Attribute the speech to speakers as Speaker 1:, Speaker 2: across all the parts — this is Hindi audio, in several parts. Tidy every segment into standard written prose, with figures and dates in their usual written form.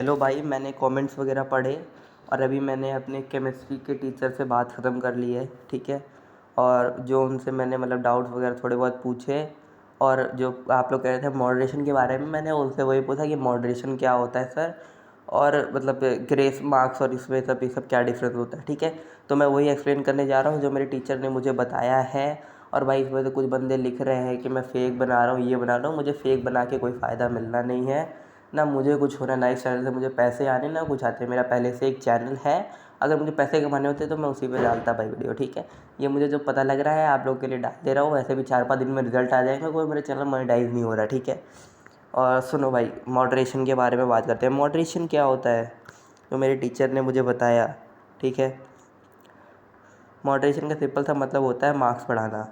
Speaker 1: हेलो भाई, मैंने कमेंट्स वगैरह पढ़े और अभी मैंने अपने केमिस्ट्री के टीचर से बात ख़त्म कर ली है, ठीक है। और जो उनसे मैंने मतलब डाउट्स वगैरह थोड़े बहुत पूछे, और जो आप लोग कह रहे थे मॉडरेशन के बारे में, मैंने उनसे वही पूछा कि मॉडरेशन क्या होता है सर, और मतलब ग्रेस मार्क्स और इसमें सब ये सब क्या डिफरेंस होता है, ठीक है। तो मैं वही एक्सप्लेन करने जा रहा हूँ जो मेरे टीचर ने मुझे बताया है। और भाई इसमें तो कुछ बंदे लिख रहे हैं कि मैं फ़ेक बना रहा हूँ, ये बना रहा हूँ। मुझे फ़ेक बना के कोई फ़ायदा मिलना नहीं है, ना मुझे कुछ होना, ना इस चैनल से मुझे पैसे आने ना कुछ आते। मेरा पहले से एक चैनल है, अगर मुझे पैसे कमाने होते तो मैं उसी पे डालता भाई वीडियो, ठीक है। ये मुझे जो पता लग रहा है आप लोग के लिए डाल दे रहा हूँ, वैसे भी 4-5 दिन में रिजल्ट आ जाएगा, कोई मेरे चैनल मोनेटाइज नहीं हो रहा, ठीक है। और सुनो भाई, मॉडरेशन के बारे में बात करते हैं। मॉडरेशन क्या होता है, जो मेरे टीचर ने मुझे बताया, ठीक है। मॉडरेशन का सिंपल सा मतलब होता है मार्क्स बढ़ाना।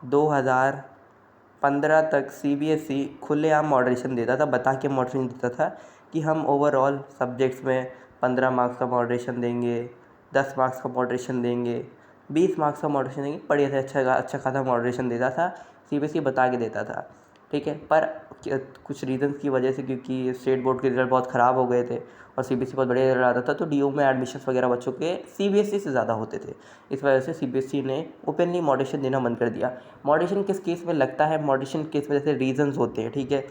Speaker 1: 2015 तक सीबीएसई खुलेआम मॉडरेशन देता था, बता के मॉडरेशन देता था कि हम ओवरऑल सब्जेक्ट्स में 15 मार्क्स का मॉडरेशन देंगे, 10 मार्क्स का मॉडरेशन देंगे, 20 मार्क्स का मॉडरेशन देंगे। बढ़िया से अच्छा खासा मॉडरेशन देता था, सीबीएसई बता के देता था, ठीक है। पर कुछ रीज़न्स की वजह से, क्योंकि स्टेट बोर्ड के रिज़ल्ट बहुत ख़राब हो गए थे और सीबीएसई बहुत बढ़िया रिजल्ट आता था, तो डीयू में एडमिशन्स वगैरह बच्चों के सीबीएसई से ज़्यादा होते थे। इस वजह से सीबीएसई ने ओपनली मॉडरेशन देना बंद कर दिया। मॉडरेशन किस केस में लगता है, मॉडरेशन केस में जैसे रीज़न्स होते हैं, ठीक है।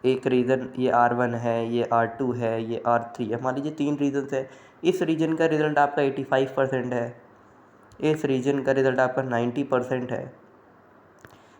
Speaker 1: एक रीज़न ये R1 है, ये R2 है, ये R3 है। मान लीजिए 3 रीज़न्स है। इस रीजन का रिज़ल्ट आपका 85% है, इस रीजन का रिज़ल्ट आपका 90% है,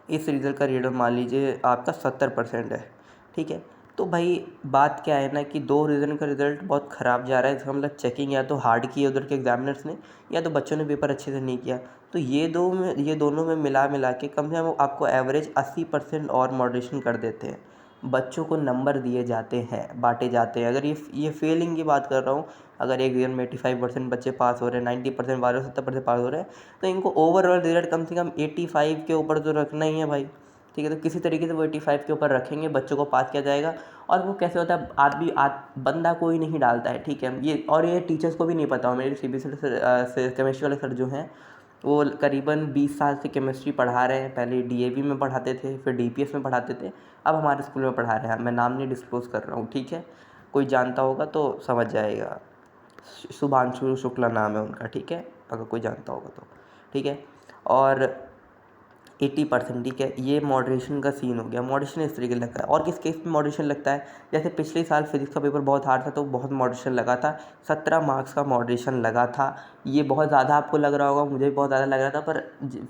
Speaker 1: इस रिज़ल्ट का रिज़ल्ट मान लीजिए आपका 70% है, ठीक है। तो भाई बात क्या है ना कि 2 रीज़न का रिज़ल्ट बहुत ख़राब जा रहा है, इसका मतलब चेकिंग या तो हार्ड की है उधर के एग्जामिनर्स ने, या तो बच्चों ने पेपर अच्छे से नहीं किया। तो ये दोनों में मिला के कम से कम आपको एवरेज 80% और मॉडरेशन कर देते हैं। बच्चों को नंबर दिए जाते हैं, बाँटे जाते हैं। अगर ये फेलिंग की बात कर रहा हूँ, अगर एक ईयर में 85% बच्चे पास हो रहे हैं, 90% वाले 70% पास हो रहे हैं, तो इनको ओवरऑल रिज़ल्ट कम से कम 85 के ऊपर तो रखना ही है भाई, ठीक है। तो किसी तरीके से वो 85 के ऊपर रखेंगे, बच्चों को पास किया जाएगा। और वो कैसे होता है, बंदा कोई नहीं डालता है, ठीक है। ये टीचर्स को भी नहीं पता हो। मेरे सीबीएसई से केमिस्ट्री वाले सर जो हैं, वो करीबन 20 साल से केमिस्ट्री पढ़ा रहे हैं। पहले डीएवी में पढ़ाते थे, फिर डीपीएस में पढ़ाते थे, अब हमारे स्कूल में पढ़ा रहे हैं। मैं नाम नहीं डिस्क्लोज़ कर रहा हूँ, ठीक है। कोई जानता होगा तो समझ जाएगा। शुभांशु शुक्ला नाम है उनका, ठीक है, अगर कोई जानता होगा तो, ठीक है। और 80%, ठीक है। ये मॉडरेशन का सीन हो गया। मॉडरेशन इस तरीके लगता है। और किस केस में मॉडरेशन लगता है, जैसे पिछले साल फिजिक्स का पेपर बहुत हार्ड था तो बहुत मॉडरेशन लगा था, 17 मार्क्स का मॉडरेशन लगा था। ये बहुत ज़्यादा आपको लग रहा होगा, मुझे भी बहुत ज़्यादा लग रहा था, पर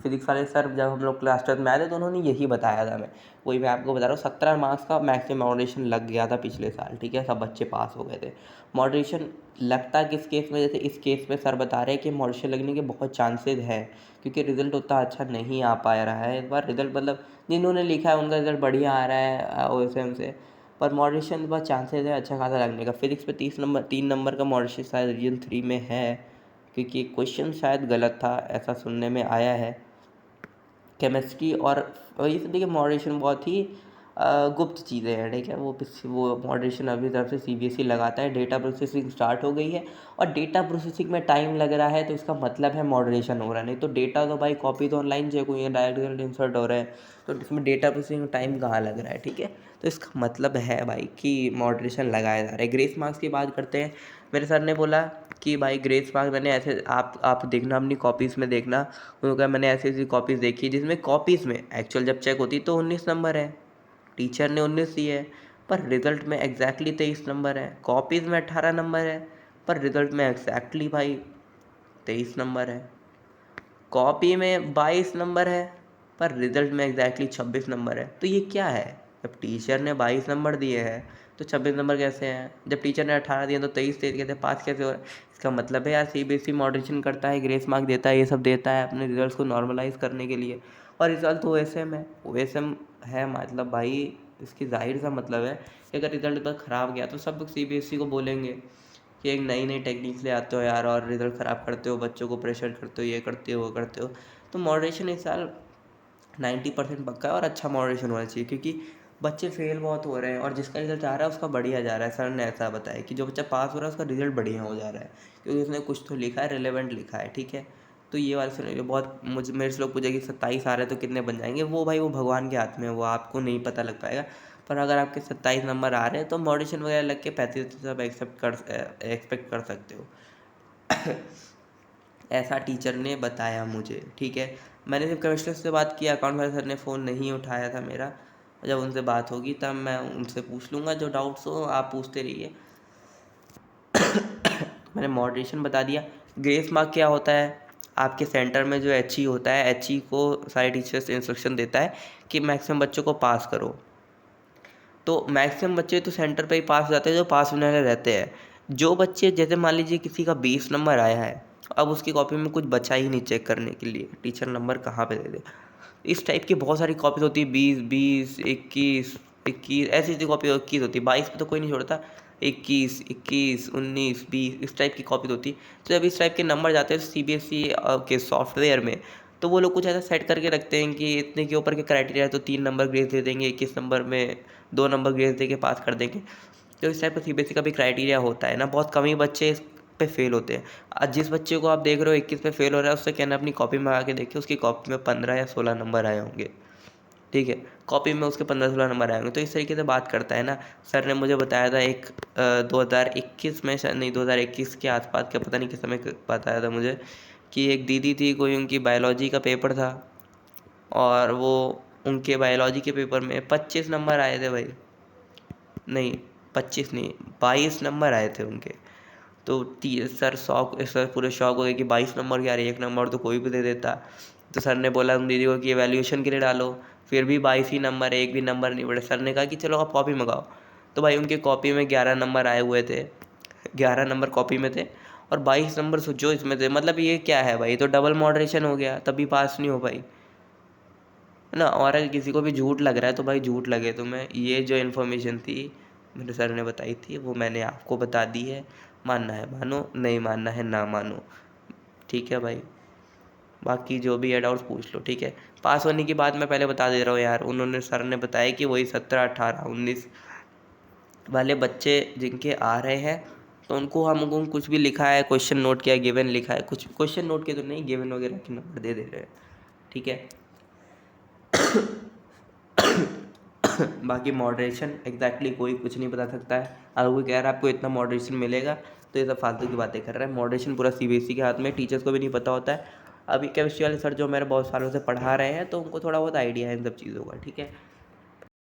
Speaker 1: फिजिक्स वाले सर जब हम लोग क्लास 12 में आए थे तो उन्होंने यही बताया था। वही मैं आपको बता रहा हूँ, 17 मार्क्स का मैक्सिमम मॉडरेशन लग गया था पिछले साल, ठीक है। सब बच्चे पास हो गए थे। मॉडरेशन लगता किस केस में, जैसे इस केस में सर बता रहे हैं कि मॉडरेशन लगने के बहुत चांसेस है, क्योंकि रिज़ल्ट उतना अच्छा नहीं आ पा रहा है इस बार। रिज़ल्ट मतलब जिन्होंने लिखा है उनका रिज़ल्ट बढ़िया आ रहा है ओएसएम से, पर मॉडरेशन बहुत चांसेस है अच्छा खासा लगने का। फिजिक्स पे 3 नंबर का मॉडरेशन शायद रीजन 3 में है, क्योंकि क्वेश्चन शायद गलत था, ऐसा सुनने में आया है। केमिस्ट्री और ये सब देखिए, मॉडरेशन बहुत ही गुप्त चीज़ें हैं, ठीक है। वो मॉडरेशन अभी तरफ से सीबीएसई लगाता है। डेटा प्रोसेसिंग स्टार्ट हो गई है, और डेटा प्रोसेसिंग में टाइम लग रहा है तो इसका मतलब है मॉडरेशन हो रहा है। नहीं तो डेटा तो भाई कॉपी तो ऑनलाइन चेक हुई है, डायरेक्ट रिजल्ट इंसर्ट हो रहा है, तो इसमें डेटा प्रोसेसिंग में टाइम कहाँ लग रहा है, ठीक है। तो इसका मतलब है भाई कि मॉडरेशन लगाया जा रहा है। ग्रेस मार्क्स की बात करते हैं। मेरे सर ने बोला कि भाई ग्रेस मार्क्स मैंने ऐसे, आप देखना अपनी कॉपीज़ में देखना। उन्होंने कहा मैंने ऐसी ऐसी कॉपीज़ देखी जिसमें कॉपीज़ में एक्चुअल जब चेक होती तो 19 नंबर है, टीचर ने 19 दिए है, पर रिज़ल्ट में एग्जैक्टली 23 नंबर है। कॉपीज़ में 18 नंबर है, पर रिज़ल्ट में एग्जैक्टली भाई 23 नंबर है। कॉपी में 22 नंबर है, पर रिज़ल्ट में एग्जैक्टली 26 नंबर है। तो ये क्या है, जब टीचर ने 22 नंबर दिए हैं तो 26 नंबर कैसे हैं, जब टीचर ने 18 दिए तो 23 दे दिए थे, पास कैसे हो रहा है। इसका मतलब है यार सीबीएसई मॉडरेशन करता है, ग्रेस मार्क देता है, ये सब देता है अपने रिजल्ट्स को नॉर्मलाइज करने के लिए। और रिजल्ट ओएसएम है, ओएसएम है, मतलब भाई इसकी जाहिर सा मतलब है कि अगर रिजल्ट इतना ख़राब गया तो सब लोग सीबीएसई को बोलेंगे कि एक नई नई टेक्निक्स ले आते हो यार, और रिज़ल्ट ख़राब करते हो, बच्चों को प्रेशर करते हो, ये करते हो वो करते हो। तो मॉडरेशन इस साल 90% पक्का है, और अच्छा मॉडरेशन होना चाहिए, क्योंकि बच्चे फेल बहुत हो रहे हैं और जिसका रिज़ल्ट आ रहा है उसका बढ़िया जा रहा है। सर ने ऐसा बताया कि जो बच्चा पास हो रहा है उसका रिज़ल्ट बढ़िया हो जा रहा है, क्योंकि उसने कुछ तो लिखा है, रिलेवेंट लिखा है, ठीक है। तो ये वाला सुनिए, बहुत मुझे मेरे से लोग पूछे कि 27 आ रहे हैं तो कितने बन जाएंगे, वो भाई वो भगवान के हाथ में है, वो आपको नहीं पता लग पाएगा। पर अगर आपके 27 नंबर आ रहे हैं तो मॉडरेशन वगैरह लग के 35 आप एक्सपेक्ट कर सकते हो। ऐसा टीचर ने बताया मुझे, ठीक है। मैंने जब कमिश्नर से बात किया, अकाउंट वाले सर ने फ़ोन नहीं उठाया था मेरा। जब उनसे बात होगी तब मैं उनसे पूछ लूँगा, जो डाउट्स हो आप पूछते रहिए। मैंने मॉडरेशन बता दिया। ग्रेस मार्क क्या होता है? आपके सेंटर में जो HE होता है, HE को सारे टीचर्स इंस्ट्रक्शन देता है कि मैक्सिमम बच्चों को पास करो। तो मैक्सिमम बच्चे तो सेंटर पे ही पास हो जाते हैं जो पास होने वाले रहते हैं। जो बच्चे, जैसे मान लीजिए किसी का 20 नंबर आया है, अब उसकी कॉपी में कुछ बचा ही नहीं चेक करने के लिए, टीचर नंबर कहाँ पे दे दे। इस टाइप की बहुत सारी कॉपीज होती है, 20, 21, 21, ऐसी ऐसी कॉपी 21 होती है, 22 पे तो कोई नहीं छोड़ता। 21, 21, 19, 20 इस टाइप की कॉपीज होती है। तो जब इस टाइप के नंबर जाते हैं CBSE के सॉफ्टवेयर में, तो वो लोग कुछ ऐसा सेट करके रखते हैं कि इतने के ऊपर के क्राइटेरिया है तो 3 नंबर ग्रेस दे देंगे, 21 नंबर में 2 नंबर ग्रेस दे के पास कर देंगे। तो इस टाइप का CBSE का भी क्राइटेरिया होता है ना, बहुत कम ही बच्चे इस पे फेल होते हैं। आज जिस बच्चे को आप देख रहे हो 21 पे फेल हो रहा है, उससे कहना अपनी कॉपी में आके देखिए, उसकी कॉपी में 15 या 16 नंबर आए होंगे, ठीक है। कॉपी में उसके 15-16 नंबर आए होंगे। तो इस तरीके से बात करता है ना। सर ने मुझे बताया था 2021 में, शायद नहीं 2021 के आसपास का, पता नहीं किस समय बताया था मुझे, कि एक दीदी थी, कोई उनकी बायोलॉजी का पेपर था और वो उनके बायोलॉजी के पेपर में 25 नंबर आए थे भाई। नहीं 25 नहीं, 22 नंबर आए थे उनके। तो सर पूरे शॉक हो गए कि 22 नंबर क्या, 1 नंबर तो कोई भी दे देता। तो सर ने बोला उन दीदी को कि एवेल्यूशन के लिए डालो, फिर भी 22 ही नंबर, एक भी नंबर नहीं बढ़े। सर ने कहा कि चलो आप कॉपी मंगाओ। तो भाई उनकी कॉपी में 11 नंबर आए हुए थे, 11 नंबर कॉपी में थे और 22 नंबर जो इसमें थे। मतलब ये क्या है भाई, तो डबल मॉडरेशन हो गया, तभी पास नहीं हो पाई है ना। और अगर किसी को भी झूठ लग रहा है तो भाई झूठ लगे तुम्हें, ये जो इन्फॉर्मेशन थी मेरे सर ने बताई थी वो मैंने आपको बता दी है। मानना है मानो, नहीं मानना है ना मानो, ठीक है भाई। बाकी जो भी है डाउट्स पूछ लो, ठीक है। पास होने की बात मैं पहले बता दे रहा हूँ यार, उन्होंने सर ने बताया कि वही 17, 18, 19 वाले बच्चे जिनके आ रहे हैं, तो उनको हमको कुछ भी लिखा है, क्वेश्चन नोट किया, गिवन लिखा है, कुछ क्वेश्चन नोट के तो नहीं, गिवन वगैरह के नंबर दे रहे हैं, ठीक है। बाकी मॉडरेशन एग्जैक्टली कोई कुछ नहीं बता सकता है। अगर कोई कह रहा है आपको इतना मॉडरेशन मिलेगा तो ये सब फालतू की बातें कर रहा है। मॉडरेशन पूरा CBSE के हाथ में, टीचर्स को भी नहीं पता होता है। अभी केमिस्ट्री वाले सर जो मेरे बहुत सालों से पढ़ा रहे हैं तो उनको थोड़ा बहुत आइडिया है इन सब चीज़ों का, ठीक है।